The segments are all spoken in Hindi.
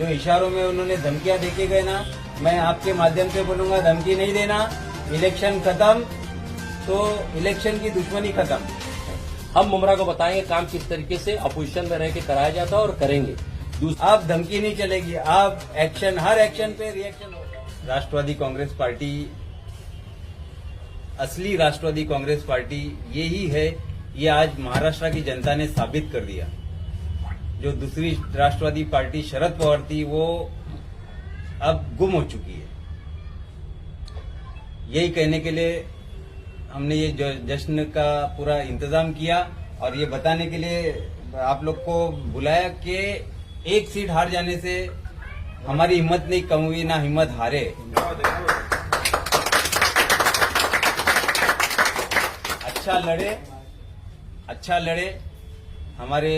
जो इशारों में उन्होंने धमकियां देके गए ना, मैं आपके माध्यम से बोलूंगा धमकी नहीं देना। इलेक्शन खत्म तो इलेक्शन की दुश्मनी खत्म। हम मुमरा को बताएंगे काम किस तरीके से अपोजिशन में रह के कराया जाता है और करेंगे। अब धमकी नहीं चलेगी, अब एक्शन, हर एक्शन पे रिएक्शन होगा। राष्ट्रवादी कांग्रेस पार्टी, असली राष्ट्रवादी कांग्रेस पार्टी यही है, ये आज महाराष्ट्र की जनता ने साबित कर दिया। जो दूसरी राष्ट्रवादी पार्टी शरद पवार थी वो अब गुम हो चुकी है। यही कहने के लिए हमने ये जश्न का पूरा इंतजाम किया और ये बताने के लिए आप लोग को बुलाया कि एक सीट हार जाने से हमारी हिम्मत नहीं कम हुई, ना हिम्मत हारे। अच्छा लड़े हमारे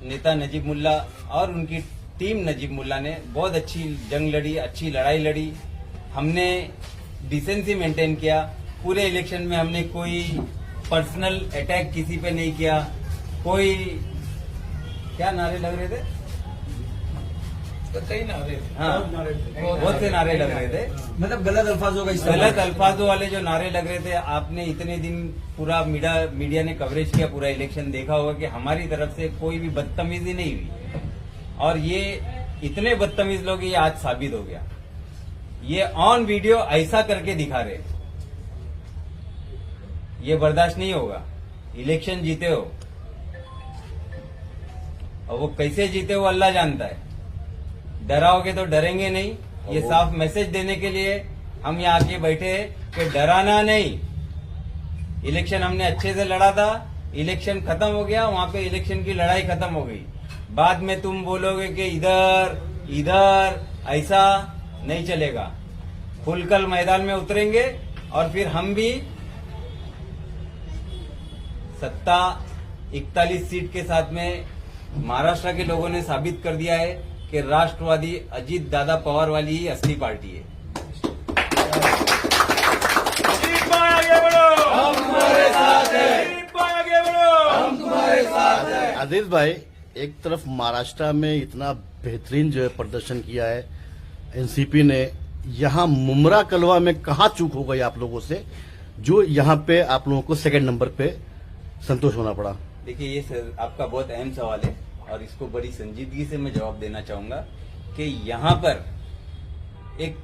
नेता नजीब मुल्ला और उनकी टीम नजीब मुल्ला ने बहुत अच्छी जंग लड़ी, अच्छी लड़ाई लड़ी। हमने डिसेंसी मेंटेन किया। पूरे इलेक्शन में हमने कोई पर्सनल अटैक किसी पे नहीं किया। कोई क्या नारे लग रहे थे, तो कई नारे, हाँ बहुत से नारे लग रहे थे, मतलब गलत अल्फाजों का इस्तेमाल, गलत अल्फाजों वाले जो नारे लग रहे थे। आपने इतने दिन पूरा मीडिया ने कवरेज किया, पूरा इलेक्शन देखा होगा कि हमारी तरफ से कोई भी बदतमीजी नहीं हुई। और ये इतने बदतमीज लोग ये आज साबित हो गया। ये ऑन वीडियो ऐसा करके दिखा रहे, ये बर्दाश्त नहीं होगा। इलेक्शन जीते हो और वो कैसे जीते हो अल्लाह जानता है। डराओगे तो डरेंगे नहीं। ये साफ मैसेज देने के लिए हम यहाँ आके बैठे कि डराना नहीं। इलेक्शन हमने अच्छे से लड़ा था, इलेक्शन खत्म हो गया, वहां पे इलेक्शन की लड़ाई खत्म हो गई। बाद में तुम बोलोगे कि इधर ऐसा नहीं चलेगा। खुलकर मैदान में उतरेंगे और फिर हम भी सत्ता 41 सीट के साथ में महाराष्ट्र के लोगों ने साबित कर दिया है कि राष्ट्रवादी अजीत दादा पवार वाली ही असली पार्टी है। अजीज भाई, एक तरफ महाराष्ट्र में इतना बेहतरीन जो है प्रदर्शन किया है एनसीपी ने, यहाँ मुमरा कलवा में कहाँ चूक हो गई आप लोगों से जो यहाँ पे आप लोगों को सेकंड नंबर पे संतोष होना पड़ा? देखिए, ये सर आपका बहुत अहम सवाल है और इसको बड़ी संजीदगी से मैं जवाब देना चाहूंगा कि यहाँ पर एक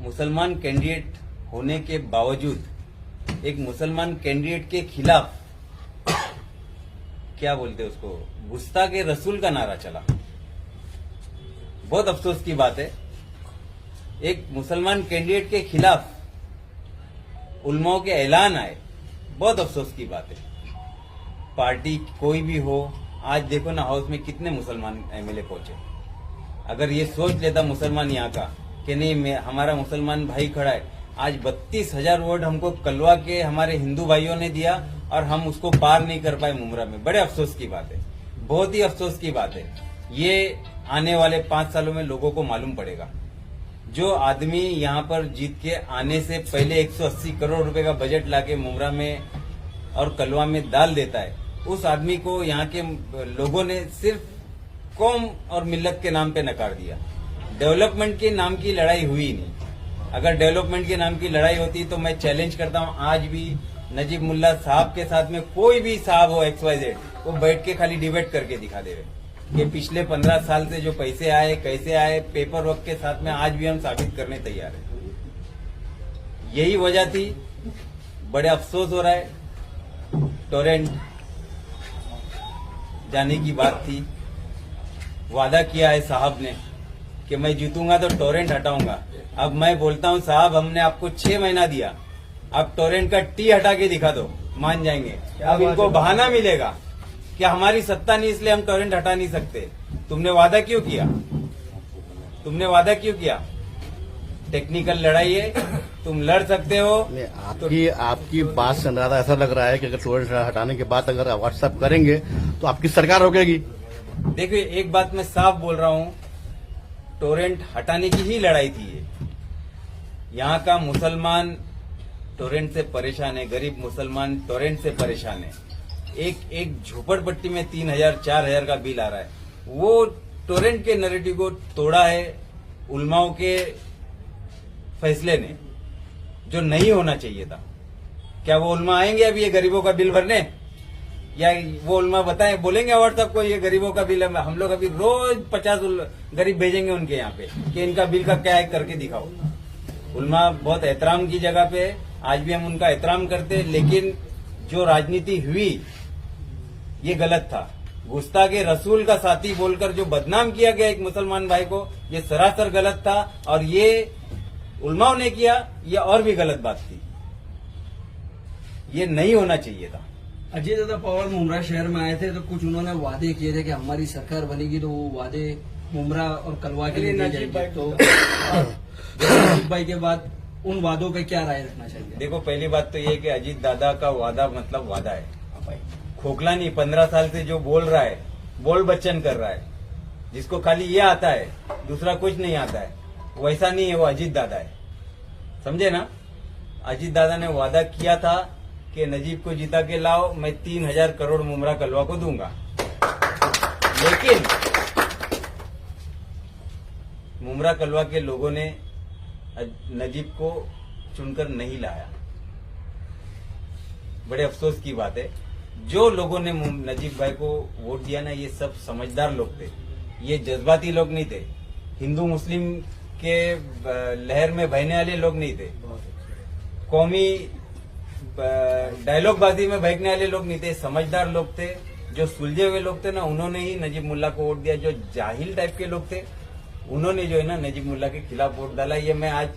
मुसलमान कैंडिडेट होने के बावजूद एक मुसलमान कैंडिडेट के खिलाफ क्या बोलते उसको, गुस्ताखे रसूल का नारा चला। बहुत अफसोस की बात है, एक मुसलमान कैंडिडेट के खिलाफ उलमाओं के ऐलान आए। बहुत अफसोस की बात है। पार्टी कोई भी हो, आज देखो ना हाउस में कितने मुसलमान एमएलए पहुंचे। अगर ये सोच लेता मुसलमान यहाँ का कि नहीं हमारा मुसलमान भाई खड़ा है, आज 32,000 वोट हमको कलवा के हमारे हिंदू भाइयों ने दिया और हम उसको पार नहीं कर पाए मुमरा में। बड़े अफसोस की बात है, बहुत ही अफसोस की बात है। ये आने वाले 5 सालों में लोगों को मालूम पड़ेगा। जो आदमी यहाँ पर जीत के आने से पहले 180 करोड़ रुपए का बजट लाके मुमरा में और कलवा में डाल देता है, उस आदमी को यहाँ के लोगों ने सिर्फ कौम और मिल्लत के नाम पे नकार दिया। डेवलपमेंट के नाम की लड़ाई हुई नहीं। अगर डेवलपमेंट के नाम की लड़ाई होती तो मैं चैलेंज करता हूँ, आज भी नजीब मुल्ला साहब के साथ में कोई भी साहब हो XYZ, वो बैठ के खाली डिबेट करके दिखा दे रहे कि पिछले 15 साल से जो पैसे आए कैसे आए, पेपर वर्क के साथ में आज भी हम साबित करने तैयार हैं। यही वजह थी। बड़े अफसोस हो रहा है, टोरेंट जाने की बात थी। वादा किया है साहब ने कि मैं जीतूंगा तो टोरेंट हटाऊंगा। अब मैं बोलता हूं साहब, हमने आपको 6 महीना दिया, अब टोरेंट का टी हटा के दिखा दो, मान जाएंगे। अब इनको बहाना मिलेगा कि हमारी सत्ता नहीं इसलिए हम टोरेंट हटा नहीं सकते। तुमने वादा क्यों किया? टेक्निकल लड़ाई है, तुम लड़ सकते हो। आपकी बात से अंदाजा ऐसा लग रहा है कि अगर टोरेंट हटाने के बाद अगर व्हाट्सएप करेंगे तो आपकी सरकार रोकेगी। देखिए, एक बात मैं साफ बोल रहा हूं, टोरेंट हटाने की ही लड़ाई थी ये। यहाँ का मुसलमान टोरेंट से परेशान है, गरीब मुसलमान टोरेंट से परेशान है। एक झोपड़पट्टी में 3,000 4,000 का बिल आ रहा है, वो टोरेंट के नैरेटिव को तोड़ा है उलमाओं के फैसले ने, जो नहीं होना चाहिए था। क्या वो उलमा आएंगे अभी ये गरीबों का बिल भरने, या वो उलमा बताएं, बोलेंगे व्हाट्सएप को ये गरीबों का बिल है, हम लोग अभी रोज 50 गरीब भेजेंगे उनके यहाँ पे कि इनका बिल का क्या है करके दिखाओ। उलमा बहुत एहतराम की जगह पे है, आज भी हम उनका एहतराम करते हैं, लेकिन जो राजनीति हुई ये गलत था। गुस्ताखे रसूल का साथी बोलकर जो बदनाम किया गया एक मुसलमान भाई को, ये सरासर गलत था, और ये उलमाओं ने किया, ये और भी गलत बात थी, ये नहीं होना चाहिए था। अजय दादा पवार मुमरा शहर में आए थे तो कुछ उन्होंने वादे किए थे कि हमारी सरकार बनेगी तो वो वादे मुमरा और कलवा के लिए दिए जाएंगे। तो नजीब भाई के बाद उन वादों पे क्या राय रखना चाहिए? देखो, पहली बात तो ये कि अजीत दादा का वादा मतलब वादा है, खोखला नहीं। 15 साल से जो बोल रहा है, बोल बच्चन कर रहा है, जिसको खाली ये आता है, दूसरा कुछ नहीं आता है, वैसा नहीं है, वो अजीत दादा है, समझे ना। अजीत दादा ने वादा किया था कि नजीब को जिता के लाओ, मैं 3000 करोड़ मुमरा कलवा को दूंगा, लेकिन मुमरा कलवा के लोगों ने नजीब को चुनकर नहीं लाया। बड़े अफसोस की बात है। जो लोगों ने नजीब भाई को वोट दिया ना, ये सब समझदार लोग थे, ये जज्बाती लोग नहीं थे, हिंदू मुस्लिम के लहर में बहने वाले लोग नहीं थे, कौमी डायलॉगबाजी में बहकने वाले लोग नहीं थे, समझदार लोग थे, जो सुलझे हुए लोग थे ना, उन्होंने ही नजीब मुल्ला को वोट दिया। जो जाहिल टाइप के लोग थे, उन्होंने जो है ना नजीब मुल्ला के खिलाफ वोट डाला। ये मैं आज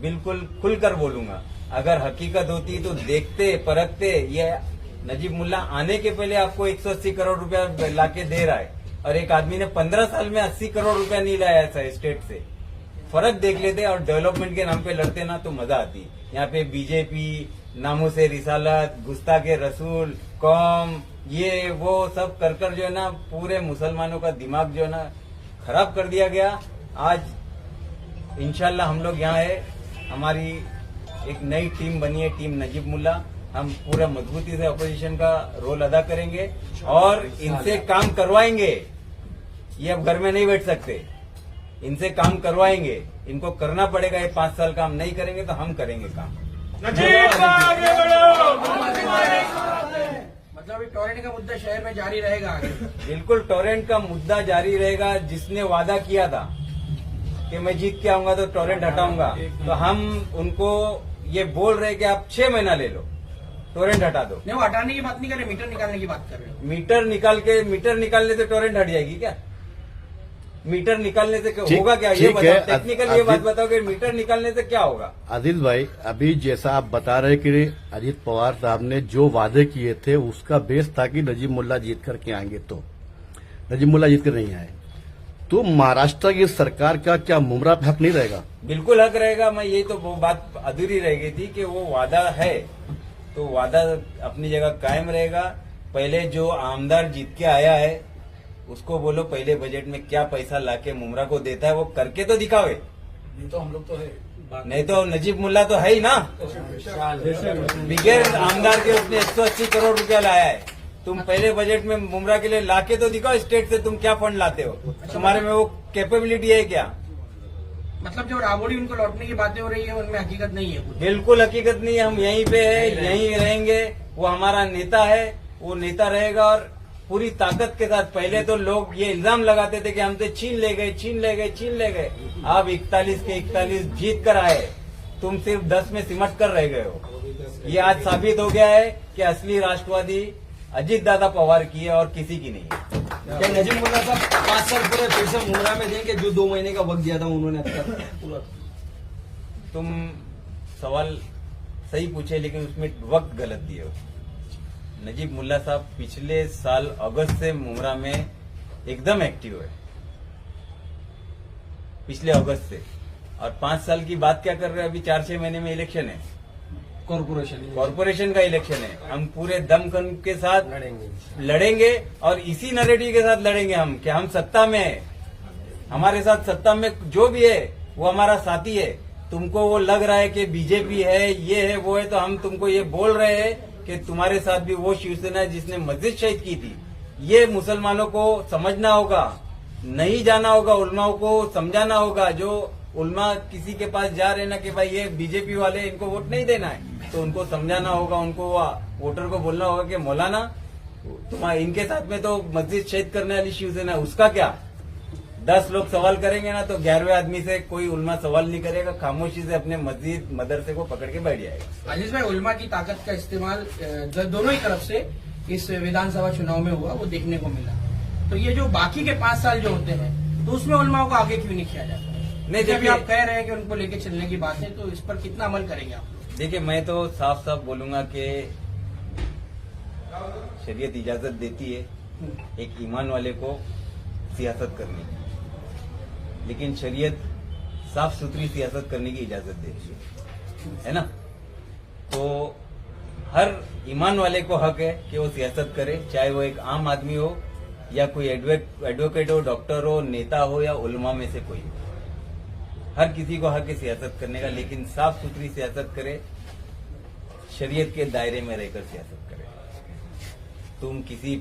बिल्कुल खुलकर बोलूंगा, अगर हकीकत होती तो देखते परखते। ये नजीब मुल्ला आने के पहले आपको 180 करोड़ रुपया लाके दे रहा है, और एक आदमी ने 15 साल में 80 करोड़ रुपया नहीं लाया ऐसा स्टेट से। फर्क देख लेते और डेवलपमेंट के नाम पे लड़ते ना तो मजा आती। यहाँ पे बीजेपी, नामूसे रिसालत, गुस्ताखे रसूल, कौम, ये वो सब कर जो है ना पूरे मुसलमानों का दिमाग जो है ना खराब कर दिया गया। आज इंशाल्लाह हम लोग यहाँ है, हमारी एक नई टीम बनी है, टीम नजीब मुल्ला। हम पूरा मजबूती से अपोजिशन का रोल अदा करेंगे और इनसे काम करवाएंगे। ये अब घर में नहीं बैठ सकते, इनसे काम करवाएंगे, इनको करना पड़ेगा। ये 5 साल काम नहीं करेंगे तो हम करेंगे काम। मतलब टोरेंट का मुद्दा शहर में जारी रहेगा आगे? बिल्कुल, टोरेंट का मुद्दा जारी रहेगा। जिसने वादा किया था कि मैं जीत के आऊंगा तो टोरेंट हटाऊंगा, तो हम उनको ये बोल रहे कि आप 6 महीना ले लो, टोरेंट हटा दो। नहीं, वो हटाने की बात नहीं कर रहे, मीटर निकालने की बात कर रहे हो। मीटर निकालने से टोरेंट हट जाएगी क्या? मीटर निकालने से होगा क्या? ये बताओ, टेक्निकल ये बात बताओ कि मीटर निकालने से क्या होगा? आदिल भाई, अभी जैसा आप बता रहे कि अजीत पवार साहब ने जो वादे किए थे उसका बेस था कि नजीब मुल्ला जीत करके आएंगे, तो नजीब मुल्ला जीत कर नहीं आए, तो महाराष्ट्र की सरकार का क्या मुमरा पे हक नहीं रहेगा? बिल्कुल हक रहेगा। मैं यही तो वो बात अधूरी रह गई थी कि वो वादा है तो वादा अपनी जगह कायम रहेगा। पहले जो आमदार जीत के आया है उसको बोलो पहले बजट में क्या पैसा लाके मुमरा को देता है वो करके तो दिखावे। नहीं तो हम लोग तो है, नहीं तो नजीब मुल्ला तो है ही ना, बिगैर आमदार के उसने 180 करोड़ रुपया लाया है। तुम पहले बजट में मुमरा के लिए लाके तो दिखाओ, स्टेट से तुम क्या फंड लाते हो, तुम्हारे में वो कैपेबिलिटी है क्या? मतलब जो राबोड़ी उनको लौटने की बातें हो रही है उनमें हकीकत नहीं है। बिल्कुल हकीकत नहीं है, हम यहीं पे है, यहीं रहेंगे। वो हमारा नेता है, वो नेता रहेगा और पूरी ताकत के साथ। पहले तो लोग ये इल्जाम लगाते थे कि हमसे छीन ले गए। आप 41 के 41 जीत कर आए, तुम सिर्फ 10 में सिमट कर रह गए हो। ये आज साबित हो गया है कि असली राष्ट्रवादी अजीत दादा पवार की है और किसी की नहीं है। क्या नजीब मुल्ला साहब 5 साल पूरे फिर से मुमरा में देंगे जो 2 महीने का वक्त दिया था उन्होंने अब तक पूरा? तुम सवाल सही पूछे लेकिन उसमें वक्त गलत दिए हो। नजीब मुल्ला साहब पिछले साल अगस्त से मुमरा में एकदम एक्टिव है, पिछले अगस्त से। और 5 साल की बात क्या कर रहे हैं? अभी 4-6 महीने में इलेक्शन है, कॉरपोरेशन का इलेक्शन है। हम पूरे दमखम के साथ लड़ेंगे और इसी नैरेटिव के साथ लड़ेंगे हम कि हम सत्ता में है, हमारे साथ सत्ता में जो भी है वो हमारा साथी है। तुमको वो लग रहा है कि बीजेपी है, ये है, वो है, तो हम तुमको ये बोल रहे हैं कि तुम्हारे साथ भी वो शिवसेना है जिसने मस्जिद शहीद की थी। ये मुसलमानों को समझना होगा नहीं जाना होगा, उलमाओं को समझाना होगा। जो उलमा किसी के पास जा रहे ना कि भाई ये बीजेपी वाले इनको वोट नहीं देना है, तो उनको समझाना होगा, उनको वोटर को बोलना होगा कि मौलाना तुम्हारे इनके साथ में तो मस्जिद शहीद करने वाली शिवसेना, उसका क्या? 10 लोग सवाल करेंगे ना तो 11वें आदमी से कोई उलमा सवाल नहीं करेगा, खामोशी से अपने मस्जिद मदरसे को पकड़ के बैठ जाएगा। अजीज भाई, उलमा की ताकत का इस्तेमाल दोनों ही तरफ से इस विधानसभा चुनाव में हुआ, वो देखने को मिला। तो ये जो बाकी के 5 साल जो होते हैं, तो उसमें उलमाओं को आगे क्यों नहीं किया जाता? नहीं, जब देखिए, आप कह रहे हैं कि उनको लेके चलने की बात है, तो इस पर कितना अमल करेंगे आप? देखिए, मैं तो साफ साफ बोलूंगा कि शरीयत इजाजत देती है एक ईमान वाले को सियासत करने की, लेकिन शरीयत साफ सुथरी सियासत करने की इजाजत देती है ना। तो हर ईमान वाले को हक है कि वो सियासत करे, चाहे वो एक आम आदमी हो या कोई एडवोकेट हो, डॉक्टर हो, नेता हो या उलमा में से कोई हो। हर किसी को हक है सियासत करने का, लेकिन साफ सुथरी सियासत करे, शरीयत के दायरे में रहकर सियासत करे। तुम किसी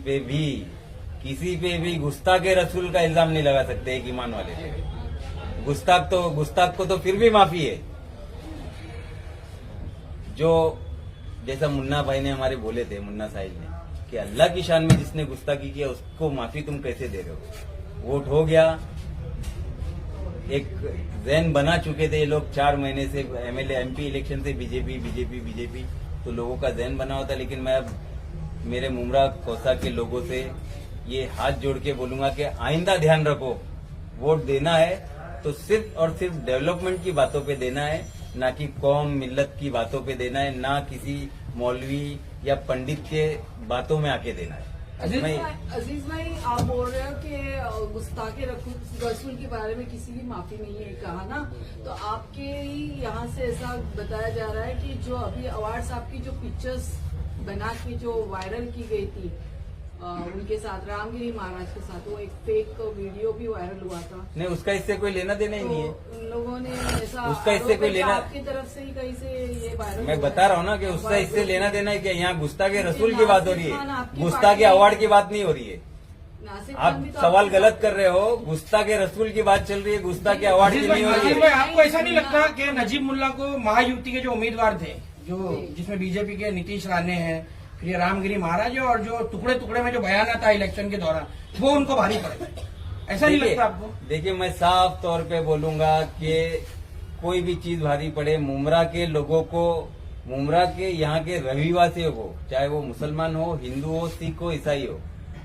पे भी गुस्ताखे रसूल का इल्जाम नहीं लगा सकते एक ईमान वाले पे। गुस्ताख को तो फिर भी माफी है। जो जैसा मुन्ना भाई ने हमारे बोले थे, मुन्ना साहिब ने, कि अल्लाह की शान में जिसने गुस्ताखी किया उसको माफी तुम कैसे दे रहे हो? वोट हो गया, एक जहन बना चुके थे ये लोग 4 महीने से एमएलए एमपी इलेक्शन से बीजेपी, तो लोगों का जहन बना होता। लेकिन मैं अब मेरे मुमरा कौसा के लोगों से ये हाथ जोड़ के बोलूंगा कि आइंदा ध्यान रखो, वोट देना है तो सिर्फ और सिर्फ डेवलपमेंट की बातों पे देना है, ना कि कौम मिल्लत की बातों पे देना है, ना किसी मौलवी या पंडित के बातों में आके देना है। अजीज भाई, आप बोल रहे हो कि गुस्ताखे रसूल के बारे में किसी की माफी नहीं है कहा ना, तो आपके ही यहाँ से ऐसा बताया जा रहा है कि जो अभी अवार्ड्स आपकी जो पिक्चर्स बना के जो वायरल की गई थी उनके साथ, रामगिरी महाराज के साथ, वो एक फेक वीडियो भी वायरल हुआ था। नहीं, उसका इससे कोई लेना देना ही नहीं है। उन लोगों ने ऐसा उसका इससे कोई लेना, आपकी तरफ से ही कहीं से ये वायरल, मैं बता रहा हूँ ना कि उसका इससे लेना देना है कि यहाँ गुस्ताखे रसूल की बात हो रही है, गुस्ताखे अवार्ड की बात नहीं हो रही है। आप सवाल गलत कर रहे हो, गुस्ताखे रसूल की बात चल रही है, गुस्ताखे अवार्ड की नहीं हो रही है। आपको ऐसा नहीं लगता कि नजीब मुल्ला को महायुति के जो उम्मीदवार थे, जो जिसमें बीजेपी के नीतीश राणे हैं, फिर ये रामगिरी महाराज है, और जो टुकड़े टुकड़े में जो बयान था इलेक्शन के दौरान, वो उनको भारी पड़ेगा? ऐसा नहीं लगता आपको? देखिए, मैं साफ तौर पे बोलूंगा कि कोई भी चीज भारी पड़े, मुमरा के लोगों को, मुमरा के यहाँ के रहवासियों को, चाहे वो मुसलमान हो, हिंदू हो, सिख हो, ईसाई हो,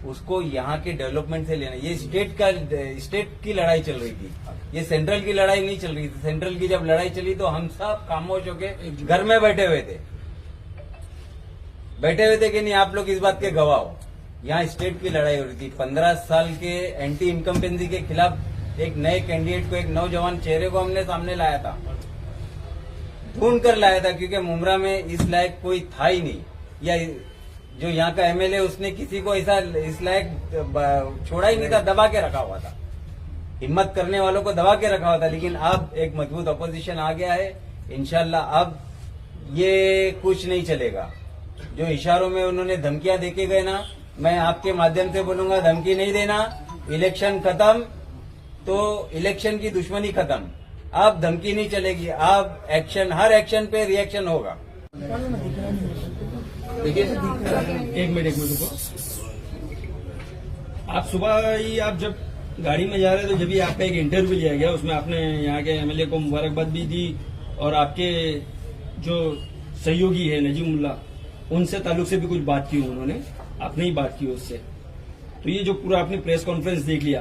उसको यहाँ के डेवलपमेंट से लेना। ये स्टेट की लड़ाई चल रही थी, ये सेंट्रल की लड़ाई नहीं चल रही थी। सेंट्रल की जब लड़ाई चली तो हम सब खामोश होके घर में बैठे हुए थे कि नहीं, आप लोग इस बात के गवाह हो। यहाँ स्टेट की लड़ाई हो रही थी। 15 साल के एंटी इनकम्पेंसी के खिलाफ एक नए कैंडिडेट को, एक नौजवान चेहरे को हमने सामने लाया था, ढूंढ कर लाया था, क्योंकि मुमरा में इस लायक कोई था ही नहीं। या जो यहाँ का एमएलए, उसने किसी को ऐसा इस लायक छोड़ा ही नहीं था, दबा के रखा हुआ था, हिम्मत करने वालों को दबा के रखा हुआ था। लेकिन अब एक मजबूत अपोजिशन आ गया है, इंशाल्लाह अब ये कुछ नहीं चलेगा। जो इशारों में उन्होंने धमकियां देके गए ना, मैं आपके माध्यम से बोलूंगा, धमकी नहीं देना। इलेक्शन खत्म तो इलेक्शन की दुश्मनी खत्म, अब धमकी नहीं चलेगी, अब एक्शन, हर एक्शन पे रिएक्शन होगा। देखिए, एक मिनट रुको। आप सुबह ही आप जब गाड़ी में जा रहे थे, तो जब भी आपका एक इंटरव्यू लिया गया, उसमें आपने यहाँ के एमएलए को मुबारकबाद भी दी, और आपके जो सहयोगी है नजीब मुल्ला, उनसे ताल्लुक से भी कुछ बात की उन्होंने, आपने ही बात की उससे। तो ये जो पूरा आपने प्रेस कॉन्फ्रेंस देख लिया,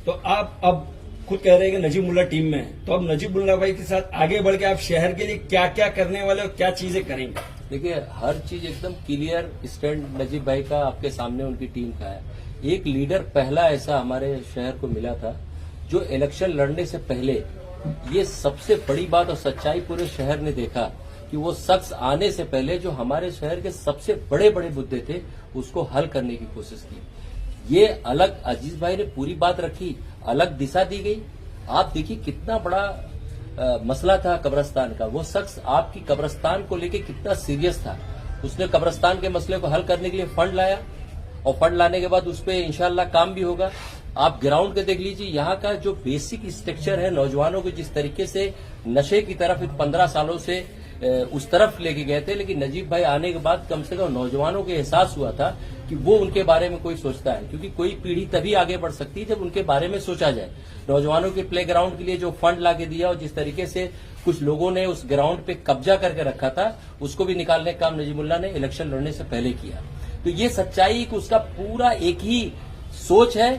तो आप अब खुद कह रहे हैं कि नजीब मुल्ला टीम में है, तो अब नजीब मुल्ला भाई के साथ आगे बढ़ के आप शहर के लिए क्या क्या करने वाले और क्या चीजें करेंगे? देखिए, हर चीज एकदम क्लियर स्टैंड नजीब भाई का आपके सामने, उनकी टीम का है। एक लीडर पहला ऐसा हमारे शहर को मिला था जो इलेक्शन लड़ने से पहले, ये सबसे बड़ी बात और सच्चाई पूरे शहर ने देखा कि वो शख्स आने से पहले जो हमारे शहर के सबसे बड़े बड़े मुद्दे थे उसको हल करने की कोशिश की। ये अलग अजीज भाई ने पूरी बात रखी, अलग दिशा दी गई। आप देखिए कितना बड़ा मसला था कब्रिस्तान का, वो शख्स आपकी कब्रिस्तान को लेके कितना सीरियस था। उसने कब्रिस्तान के मसले को हल करने के लिए फंड लाया, और फंड लाने के बाद उस पर इंशाल्लाह काम भी होगा। आप ग्राउंड के देख लीजिए, यहाँ का जो बेसिक स्ट्रक्चर है, नौजवानों को जिस तरीके से नशे की तरफ 15 सालों से उस तरफ लेके गए थे, लेकिन नजीब भाई आने के बाद कम से कम नौजवानों को एहसास हुआ था कि वो उनके बारे में कोई सोचता है, क्योंकि कोई पीढ़ी तभी आगे बढ़ सकती है जब उनके बारे में सोचा जाए। नौजवानों के प्ले ग्राउंड के लिए जो फंड लाके दिया और जिस तरीके से कुछ लोगों ने उस ग्राउंड पे कब्जा करके रखा था, उसको भी निकालने का काम नजीमुल्लाह ने इलेक्शन लड़ने से पहले किया। तो ये सच्चाई कि उसका पूरा एक ही सोच है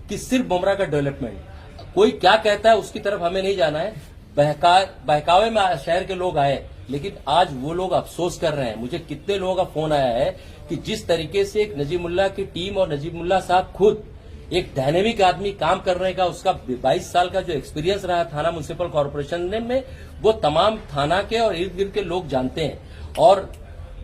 कि सिर्फ बुमराह का डेवलपमेंट। कोई क्या कहता है उसकी तरफ हमें नहीं जाना है। बहकावे में शहर के लोग आए, लेकिन आज वो लोग अफसोस कर रहे हैं। मुझे कितने लोगों का फोन आया है कि जिस तरीके से एक नजीमुल्लाह की टीम और नजीमुल्लाह साहब खुद एक डायनेमिक आदमी काम करने का, उसका 22 साल का जो एक्सपीरियंस रहा थाना म्युनिसिपल कॉर्पोरेशन में, वो तमाम थाना के और इर्द गिर्द के लोग जानते हैं और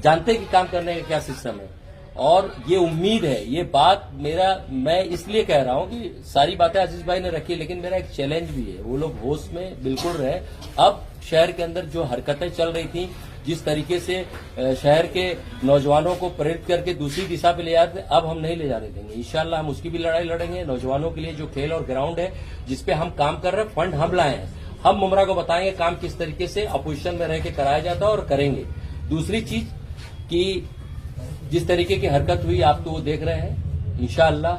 जानते हैं कि काम करने का क्या सिस्टम है। और ये उम्मीद है, ये बात मैं इसलिए कह रहा हूं कि सारी बातें आजीज भाई ने रखी, लेकिन मेरा एक चैलेंज भी है, वो लोग होश में बिल्कुल रहे। अब शहर के अंदर जो हरकतें चल रही थी, जिस तरीके से शहर के नौजवानों को प्रेरित करके दूसरी दिशा पे ले जाते, अब हम नहीं ले जाने देंगे। इंशाल्लाह हम उसकी भी लड़ाई लड़ेंगे। नौजवानों के लिए जो खेल और ग्राउंड है जिसपे हम काम कर रहे हैं, फंड हम लाए हैं, हम बुमराह को बताएंगे काम किस तरीके से अपोजिशन में रह के कराया जाता है और करेंगे। दूसरी चीज कि जिस तरीके की हरकत हुई आप तो वो देख रहे हैं, इंशाअल्लाह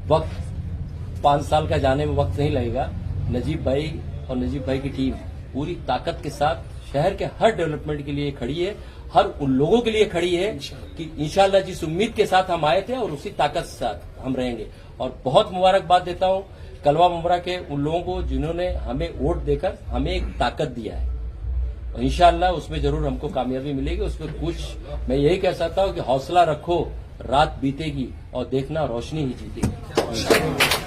वक्त 5 साल का जाने में वक्त नहीं लगेगा। नजीब भाई और नजीब भाई की टीम पूरी ताकत के साथ शहर के हर डेवलपमेंट के लिए खड़ी है, हर उन लोगों के लिए खड़ी है कि इंशाअल्लाह जिस उम्मीद के साथ हम आए थे और उसी ताकत के साथ हम रहेंगे। और बहुत मुबारकबाद देता हूं कलवा बुमराह के उन लोगों को जिन्होंने हमें वोट देकर हमें एक ताकत दिया है। और इंशाअल्लाह उसमें जरूर हमको कामयाबी मिलेगी। उसमें कुछ मैं यही कह सकता हूं कि हौसला रखो, रात बीतेगी और देखना रोशनी ही जीतेगी।